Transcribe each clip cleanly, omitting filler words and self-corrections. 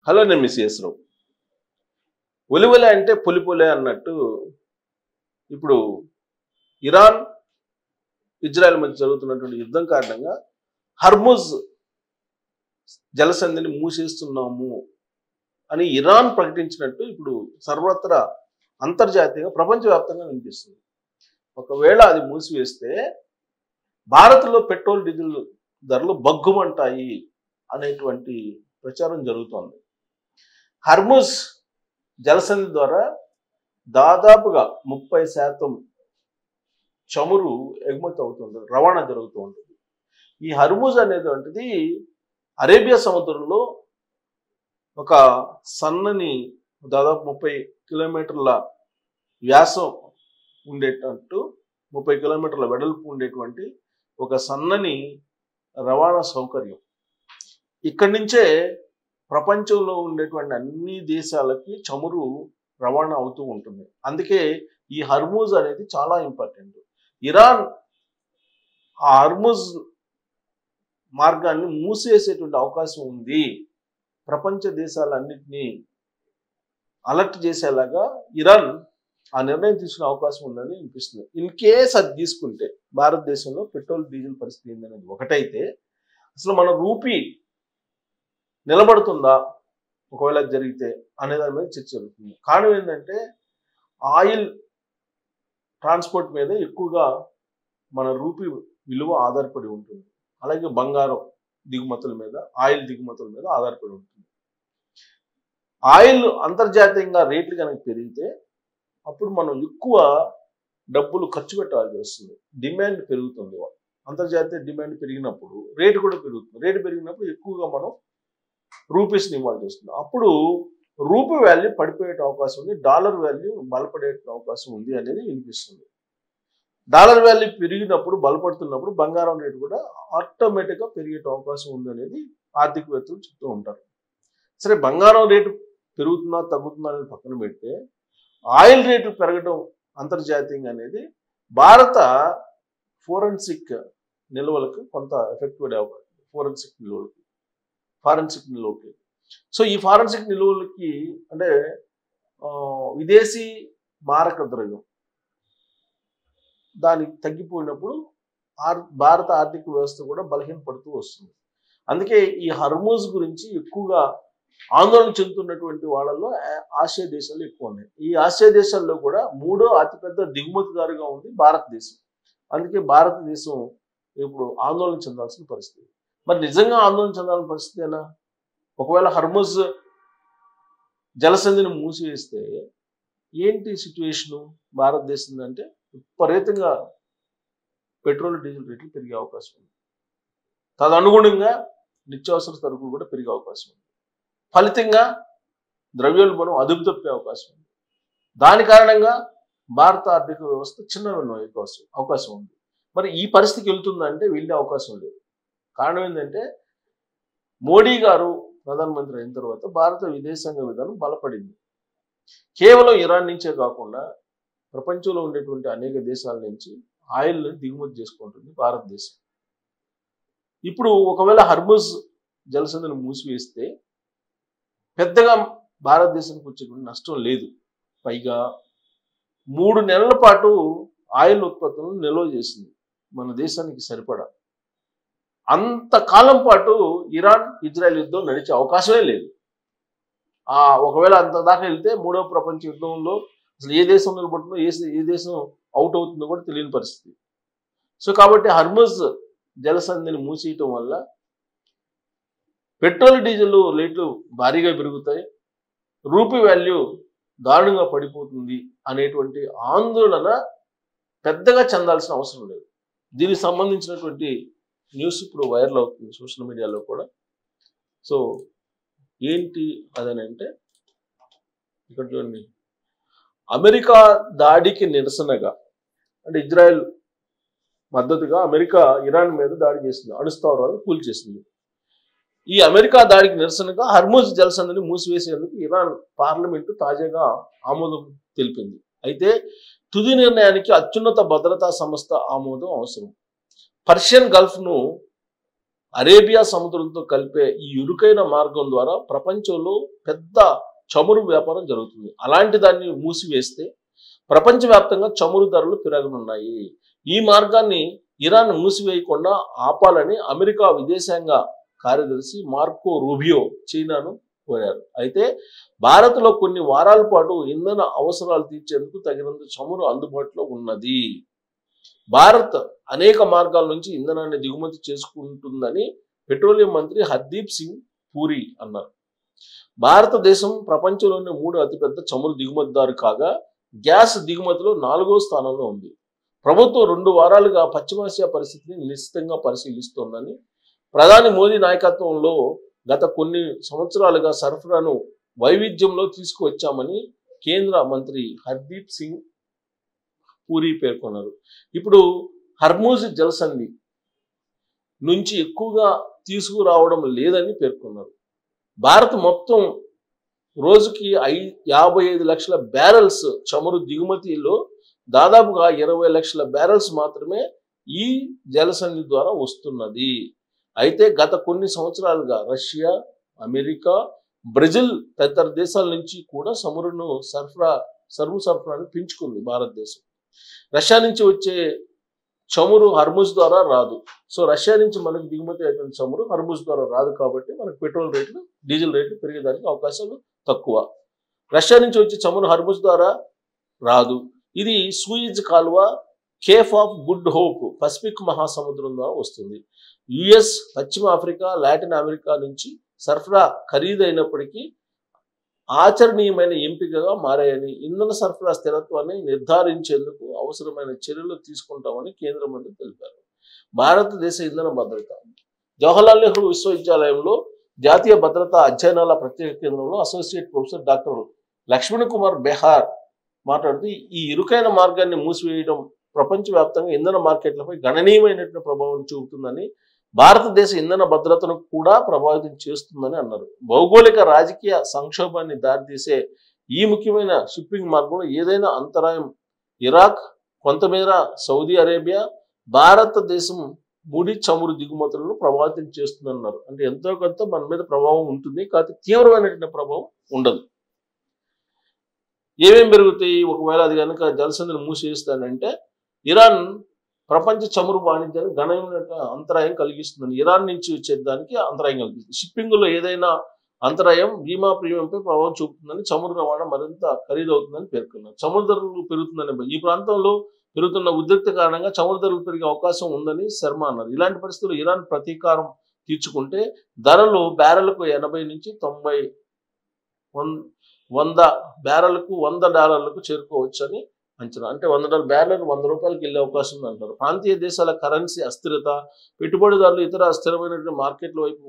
Hello నేను miss రావు. ఒలివెల అంటే పొలిపొలే అన్నట్టు ఇప్పుడు ఇరాన్ ఇజ్రాయెల్ మధ్య జరుగుతున్నటువంటి యుద్ధం కారణంగా హర్ముజ్ జలసంధిని మూసేస్తున్నాము అని ఇరాన్ ప్రకటించినట్టు ఇప్పుడు సర్వత్రా అంతర్జాతీయంగా ప్రపంచవ్యాప్తంగా వినిపిస్తుంది. ఒకవేళ అది మూసివేస్తే భారత్లో పెట్రోల్ డీజిల్ ధరలు బగ్గుమంటాయి అనేటువంటి ప్రచారం జరుగుతోంది. హర్ముజ్ జలసంధి ద్వారా దాదాపుగా 30% చమురు ఎగుమతి అవుతుంది, రవాణా జరుగుతూ ఉంటుంది. ఈ హర్ముజ్ అనేటువంటిది అరేబియా సముద్రంలో ఒక సన్నని దాదాపు 30 కిలోమీటర్ల వ్యాసం ఉండేటట్టు 30 కిలోమీటర్ల వెడల్పు ఉండేటువంటి ఒక సన్నని రవాణా సౌకర్యం. ఇక్కడి నుంచే ప్రపంచంలో ఉండేటువంటి అన్ని దేశాలకి చమురు రవాణా అవుతూ ఉంటుంది. అందుకే ఈ హర్ముజ్ అనేది చాలా ఇంపార్టెంట్. ఇరాన్ ఆ హర్ముజ్ మార్గాన్ని మూసేసేటువంటి అవకాశం ఉంది. ప్రపంచ దేశాలన్నింటినీ అలర్ట్ చేసేలాగా ఇరాన్ ఆ నిర్ణయం తీసుకునే అవకాశం ఉందని అనిపిస్తుంది. ఇన్ కేస్ అది తీసుకుంటే భారతదేశంలో పెట్రోల్ డీజిల్ పరిస్థితి ఏందనేది ఒకటైతే అసలు మన రూపీ నిలబడుతుందా ఒకవేళ జరిగితే అనే దాని మీద చర్చ జరుగుతుంది. కారణం ఏంటంటే ఆయిల్ ట్రాన్స్పోర్ట్ మీద ఎక్కువగా మన రూపీ విలువ ఆధారపడి ఉంటుంది. అలాగే బంగారం దిగుమతుల మీద, ఆయిల్ దిగుమతుల మీద ఆధారపడి ఉంటుంది. ఆయిల్ అంతర్జాతీయంగా రేట్లు కనుక పెరిగితే అప్పుడు మనం ఎక్కువ డబ్బులు ఖర్చు పెట్టాల్సి వస్తుంది. డిమాండ్ పెరుగుతుంది. అంతర్జాతీయ డిమాండ్ పెరిగినప్పుడు రేటు కూడా పెరుగుతుంది. రేటు పెరిగినప్పుడు ఎక్కువగా మనం రూపీస్ని ఇవ్వాల్సి వస్తుంది. అప్పుడు రూపీ వాల్యూ పడిపోయే అవకాశం ఉంది, డాలర్ వాల్యూ బలపడే అవకాశం ఉంది అనేది వినిపిస్తుంది. డాలర్ వాల్యూ పెరిగినప్పుడు, బలపడుతున్నప్పుడు బంగారం రేటు కూడా ఆటోమేటిక్గా పెరిగే అవకాశం ఉంది అనేది ఆర్థికవేత్తలు చెప్తూ ఉంటారు. సరే, బంగారం రేటు పెరుగుతుందా తగ్గుతుందా అనేది పక్కన పెడితే ఆయిల్ రేటు పెరగడం అంతర్జాతీయంగా అనేది భారత ఫోరెన్సిక్ నిల్వలకు కొంత ఎఫెక్ట్ పడే అవకాశం. ఫారెన్సిక్ నిల్వలకి సో ఈ ఫారెన్సిక్ నిల్వలకి అంటే విదేశీ మారక ద్రవ్యం దానికి తగ్గిపోయినప్పుడు భారత ఆర్థిక వ్యవస్థ కూడా బలహీనపడుతూ వస్తుంది. అందుకే ఈ హర్ముజ్ గురించి ఎక్కువగా ఆందోళన చెందుతున్నటువంటి వాళ్ళల్లో ఆసియా దేశాలు ఎక్కువ ఉన్నాయి. ఈ ఆసియా దేశాల్లో కూడా 3వ అతిపెద్ద దిగుమతిదారుగా ఉంది భారతదేశం. అందుకే భారతదేశం ఇప్పుడు ఆందోళన చెందాల్సిన పరిస్థితి. మరి నిజంగా ఆందోళన చెందాల్సిన పరిస్థితేనా? ఒకవేళ హర్ముజ్ జలసంధిని మూసివేస్తే ఏంటి సిచ్యువేషను భారతదేశం అంటే విపరీతంగా పెట్రోల్ డీజిల్ రేట్లు పెరిగే అవకాశం ఉంది. తదనుగుణంగా నిత్యావసర సరుకులు కూడా పెరిగే అవకాశం ఉంది. ఫలితంగా ద్రవ్యోల్బణం అదుపు తప్పే అవకాశం ఉంది. దాని కారణంగా భారత ఆర్థిక వ్యవస్థ చిన్నవయ్యే అవకాశం ఉంది. మరి ఈ పరిస్థితికి వెళ్తుందంటే వెళ్ళే అవకాశం లేదు. కారణం ఏంటంటే మోడీ గారు ప్రధానమంత్రి అయిన తర్వాత భారత విదేశాంగ విధానం బలపడింది. కేవలం ఇరాన్ నుంచే కాకుండా ప్రపంచంలో ఉండేటువంటి అనేక దేశాల నుంచి ఆయిల్ని దిగుమతి చేసుకుంటుంది భారతదేశం. ఇప్పుడు ఒకవేళ హర్ముజ్ జలసంధిని మూసివేస్తే పెద్దగా భారతదేశానికి వచ్చేటువంటి నష్టం లేదు. పైగా 3 నెలల పాటు ఆయిల్ ఉత్పత్తులను నిల్వ చేసింది మన దేశానికి సరిపడా. అంతకాలం పాటు ఇరాన్ ఇజ్రాయెల్ యుద్ధం నడిచే అవకాశమే లేదు. ఒకవేళ అంత దాకా వెళ్తే 3వ ప్రపంచ యుద్ధంలో అసలు ఏ దేశం నిలబడుతుందో ఏ దేశం అవుట్ అవుతుందో కూడా తెలియని పరిస్థితి. సో కాబట్టి హర్ముజ్ జలసంధిని మూసేయటం వల్ల పెట్రోల్ డీజిల్ రేట్లు భారీగా పెరుగుతాయి, రూపీ వాల్యూ దారుణంగా పడిపోతుంది అనేటువంటి ఆందోళన పెద్దగా చెందాల్సిన అవసరం లేదు. దీనికి సంబంధించినటువంటి న్యూస్ ఇప్పుడు వైరల్ అవుతుంది సోషల్ మీడియాలో కూడా. సో ఏంటి అదనంటే ఇక్కడ చూడండి, అమెరికా దాడికి నిరసనగా అంటే ఇజ్రాయెల్ మద్దతుగా అమెరికా ఇరాన్ మీద దాడి చేసింది, అణుస్థావరాలను కూల్చేసింది. ఈ అమెరికా దాడికి నిరసనగా హర్ముజ్ జలసంధిని మూసివేసేందుకు ఇరాన్ పార్లమెంటు తాజాగా ఆమోదం తెలిపింది. అయితే తుది నిర్ణయానికి అత్యున్నత భద్రతా సంస్థ ఆమోదం అవసరం. పర్షియన్ గల్ఫ్ను అరేబియా సముద్రంతో కలిపే ఈ ఇరుకైన మార్గం ద్వారా ప్రపంచంలో పెద్ద చమురు వ్యాపారం జరుగుతుంది. అలాంటి దాన్ని మూసివేస్తే ప్రపంచవ్యాప్తంగా చమురు ధరలు పెరగనున్నాయి. ఈ మార్గాన్ని ఇరాన్ మూసివేయకుండా ఆపాలని అమెరికా విదేశాంగ కార్యదర్శి మార్కో రూబియో చైనాను కోరారు. అయితే భారత్లో కొన్ని వారాల పాటు ఇంధన అవసరాలు తీర్చేందుకు తగినంత చమురు అందుబాటులో ఉన్నది. భారత్ అనేక మార్గాల నుంచి ఇంధనాన్ని దిగుమతి చేసుకుంటుందని పెట్రోలియం మంత్రి హర్దీప్ సింగ్ పూరి అన్నారు. భారతదేశం ప్రపంచంలోని 3వ అతిపెద్ద చమురు దిగుమతిదారు కాగా గ్యాస్ దిగుమతిలో 4వ స్థానంలో ఉంది. ప్రభుత్వం 2 వారాలుగా పశ్చిమాసియా పరిస్థితిని నిశ్చితంగా పరిశీలిస్తోందని, ప్రధాని మోదీ నాయకత్వంలో గత కొన్ని సంవత్సరాలుగా సరఫరాను వైవిధ్యంలో తీసుకువచ్చామని కేంద్ర మంత్రి హర్దీప్ సింగ్ పూరి పేర్కొన్నారు. ఇప్పుడు హర్మూజ్ జలసంధి నుంచి ఎక్కువగా తీసుకురావడం లేదని పేర్కొన్నారు. భారత్ మొత్తం రోజుకి 55 లక్షల బ్యారెల్స్ చమురు దిగుమతిలో దాదాపుగా 20 లక్షల బ్యారెల్స్ మాత్రమే ఈ జలసంధి ద్వారా వస్తున్నది. అయితే గత కొన్ని సంవత్సరాలుగా రష్యా, అమెరికా, బ్రెజిల్ తదితర దేశాల నుంచి కూడా చమురును సరఫరాను పెంచుకుంది భారతదేశం. రష్యా నుంచి వచ్చే చమురు హర్ముజ్ ద్వారా రాదు. సో రష్యా నుంచి మనకు దిగుమతి అయిన చమురు హర్ముజ్ ద్వారా రాదు కాబట్టి మనకు పెట్రోల్ రేట్లు, డీజిల్ రేట్లు పెరిగేదానికి అవకాశాలు తక్కువ. రష్యా నుంచి వచ్చే చమురు హర్ముజ్ ద్వారా రాదు. ఇది సూయిజ్ కాలువ, Cape of good hope, Pacific మహాసముద్రం ద్వారా వస్తుంది. యుఎస్, పశ్చిమ ఆఫ్రికా, లాటిన్ అమెరికా నుంచి సరఫరా ఖరీదైనప్పటికీ ఆచరణీయమైన ఎంపికగా మారాయని, ఇంధన సరఫరా స్థిరత్వాన్ని నిర్ధారించేందుకు అవసరమైన చర్యలు తీసుకుంటామని కేంద్ర మంత్రి తెలిపారు. భారతదేశ ఇంధన భద్రత. జవహర్లాల్ నెహ్రూ విశ్వవిద్యాలయంలో జాతీయ భద్రతా అధ్యయనాల ప్రత్యేక కేంద్రంలో associate professor doctor Laxman Kumar Behar మాట్లాడుతూ ఈ ఇరుకైన మార్గాన్ని మూసివేయడం ప్రపంచవ్యాప్తంగా ఇంధన మార్కెట్లపై గణనీయమైనటువంటి ప్రభావం చూపుతుందని, భారతదేశ ఇంధన భద్రతను కూడా ప్రభావితం చేస్తుందని అన్నారు. భౌగోళిక రాజకీయ సంక్షోభాన్ని దారితీసే ఈ ముఖ్యమైన షిప్పింగ్ మార్గంలో ఏదైనా అంతరాయం ఇరాక్, కొంతమేర సౌదీ అరేబియా, భారతదేశం ముడి చమురు దిగుమతులను ప్రభావితం చేస్తుందన్నారు. అంటే ఎంతో కొంత మన మీద ప్రభావం ఉంటుంది, కాకపోతే తీవ్రమైనటువంటి ప్రభావం ఉండదు. ఏమేమి పెరుగుతాయి ఒకవేళ అది కనుక జలసంధిని మూసేస్తానంటే? ఇరాన్ ప్రపంచ చమురు వాణిజ్యానికి గణనీయమైన అంతరాయం కలిగిస్తుందని, ఇరాన్ నుంచి వచ్చేదానికి అంతరాయం కలిగిస్తుంది. షిప్పింగ్లో ఏదైనా అంతరాయం బీమా ప్రీమియంపై ప్రభావం చూపుతుందని, చమురు రవాణా మరింత ఖరీదవుతుందని పేర్కొన్నారు. చమురు ధరలు పెరుగుతుందని, ఈ ప్రాంతంలో పెరుగుతున్న ఉద్రిక్త కారణంగా చమురు ధరలు పెరిగే అవకాశం ఉందని శర్మ అన్నారు. ఇలాంటి పరిస్థితుల్లో ఇరాన్ ప్రతీకారం తీర్చుకుంటే ధరలు బ్యారెల్కు 80 నుంచి 90, 100 బ్యారెల్కు $100 చేరుకోవచ్చని అంచనా. అంటే $100 బ్యారెల్ ₹100 వెళ్ళే అవకాశం ఉంది అంటారు. ప్రాంతీయ దేశాల కరెన్సీ అస్థిరత, పెట్టుబడిదారులు ఇతర స్థిరమైనటువంటి మార్కెట్ల వైపు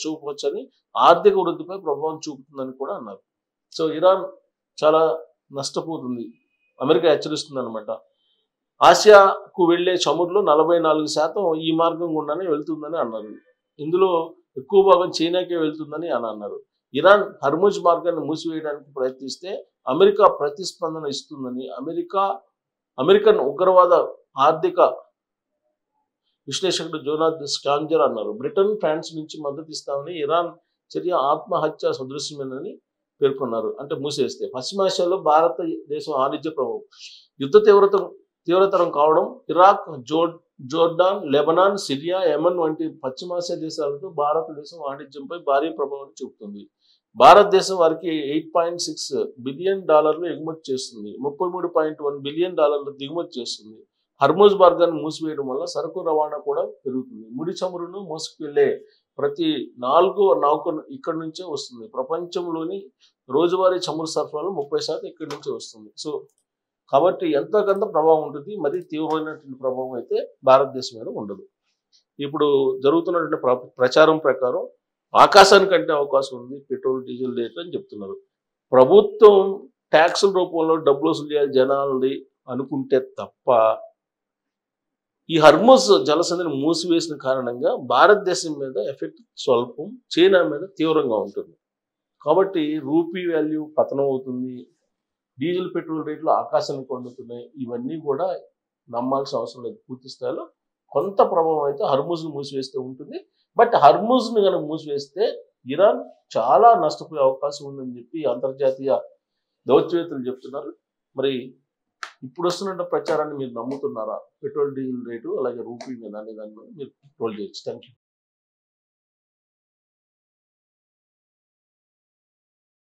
చూపవచ్చని, ఆర్థిక వృద్ధిపై ప్రభావం చూపుతుందని కూడా అన్నారు. సో ఇరాన్ చాలా నష్టపోతుంది, అమెరికా హెచ్చరిస్తుంది అనమాట. ఆసియాకు వెళ్లే చమురులో 44% ఈ మార్గం గుండానే వెళ్తుందని అన్నారు. ఇందులో ఎక్కువ భాగం చైనాకే వెళ్తుందని అన్నారు. ఇరాన్ హర్ముజ్ మార్గాన్ని మూసివేయడానికి ప్రయత్నిస్తే అమెరికా ప్రతిస్పందన ఇస్తుందని అమెరికన్ ఉగ్రవాద ఆర్థిక విశ్లేషకుడు జోనాథ్ స్కాంజర్ అన్నారు. బ్రిటన్, ఫ్రాన్స్ నుంచి మద్దతు ఇస్తామని ఇరాన్ చర్య ఆత్మహత్య సదృశ్యమేనని పేర్కొన్నారు. అంటే మూసేస్తే పశ్చిమాసియాలో భారతదేశం వాణిజ్య ప్రభావం, యుద్ధ తీవ్రతరం కావడం, Iraq, Jordan, Lebanon, Syria, Yemen వంటి పశ్చిమాసియా దేశాలతో భారతదేశం వాణిజ్యంపై భారీ ప్రభావాన్ని చూపుతుంది. భారతదేశం వారికి $8.6 బిలియన్ ఎగుమతి చేస్తుంది, $33.1 బిలియన్ దిగుమతి చేస్తుంది. హర్ముజ్ మార్గాన్ని మూసివేయడం వల్ల సరుకు రవాణా కూడా పెరుగుతుంది. ముడి చమురును మోసుకెళ్లే ప్రతి 4వ నౌక ఇక్కడి నుంచే వస్తుంది. ప్రపంచంలోని రోజువారీ చమురు సరఫరాలో 30% ఇక్కడి నుంచే వస్తుంది. సో కాబట్టి ఎంతో కొంత ప్రభావం ఉంటుంది, మరి తీవ్రమైనటువంటి ప్రభావం అయితే భారతదేశం మీద ఉండదు. ఇప్పుడు జరుగుతున్నటువంటి ప్రచారం ప్రకారం ఆకాశానికంటే అవకాశం ఉంది పెట్రోల్, డీజిల్ రేట్లు అని చెప్తున్నారు. ప్రభుత్వం ట్యాక్సుల రూపంలో డబ్బులు వసూలు చేయాలి జనాలది అనుకుంటే తప్ప, ఈ హర్ముజ్ జలసంధిని మూసివేసిన కారణంగా భారతదేశం మీద ఎఫెక్ట్ స్వల్పం, చైనా మీద తీవ్రంగా ఉంటుంది. కాబట్టి రూపీ వాల్యూ పతనం అవుతుంది, డీజిల్, పెట్రోల్ రేట్లు ఆకాశానికి వండుతున్నాయి. ఇవన్నీ కూడా నమ్మాల్సిన అవసరం లేదు, పూర్తి స్థాయిలో కొంత ప్రభావం అయితే హర్ముజ్ను మూసివేస్తే ఉంటుంది. బట్ హర్ముజ్ను కనుక మూసివేస్తే ఇరాన్ చాలా నష్టపోయే అవకాశం ఉందని చెప్పి అంతర్జాతీయ దౌత్యవేత్తలు చెప్తున్నారు. మరి ఇప్పుడు వస్తున్న ప్రచారాన్ని మీరు నమ్ముతున్నారా? పెట్రోల్ డీజిల్ రేటు అలాగే రూపీ మీద అనే దాని మీద మీరు రోల్ చేయొచ్చు. Thank you.